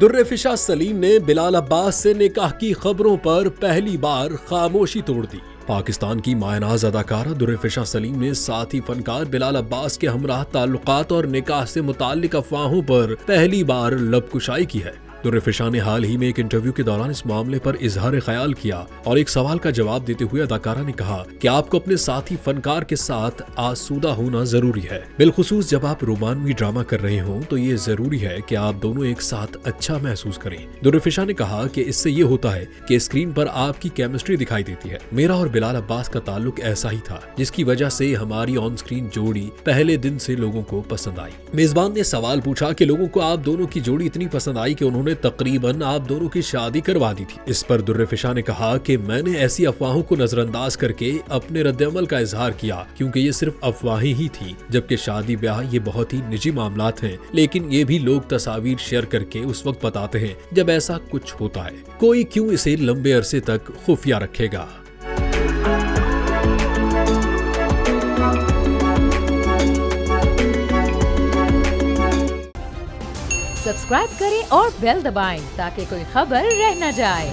दुर्रेफिशा सलीम ने बिलाल अब्बास से निकाह की खबरों पर पहली बार खामोशी तोड़ दी। पाकिस्तान की मायनाज अदाकारा दुर्रेफिशा सलीम ने साथी फनकार बिलाल अब्बास के हमराह ताल्लुकात और निकाह से मुताल्लिक अफवाहों पर पहली बार लबकुशाई की है। दुर्रेफिशा ने हाल ही में एक इंटरव्यू के दौरान इस मामले पर इजहार ख्याल किया और एक सवाल का जवाब देते हुए अदाकारा ने कहा कि आपको अपने साथी फनकार के साथ आसूदा होना जरूरी है। बिलखुसूस जब आप रोमानवी ड्रामा कर रहे हों तो ये जरूरी है कि आप दोनों एक साथ अच्छा महसूस करें। दुर्रेफिशा ने कहा कि इससे ये होता है कि स्क्रीन पर आपकी केमिस्ट्री दिखाई देती है। मेरा और बिलाल अब्बास का ताल्लुक ऐसा ही था जिसकी वजह से हमारी ऑन स्क्रीन जोड़ी पहले दिन से लोगों को पसंद आई। मेजबान ने सवाल पूछा कि लोगों को आप दोनों की जोड़ी इतनी पसंद आई कि उन्होंने तकरीबन आप दोनों की शादी करवा दी थी। इस पर दुर्रेफिशा ने कहा कि मैंने ऐसी अफवाहों को नजरअंदाज करके अपने रद्दअमल का इजहार किया क्योंकि ये सिर्फ अफवाहें ही थी, जबकि शादी ब्याह ये बहुत ही निजी मामलात हैं। लेकिन ये भी लोग तस्वीर शेयर करके उस वक्त बताते हैं जब ऐसा कुछ होता है। कोई क्यों इसे लंबे अरसे तक खुफिया रखेगा। सब्सक्राइब करें और बेल दबाएं ताकि कोई खबर रह न जाए।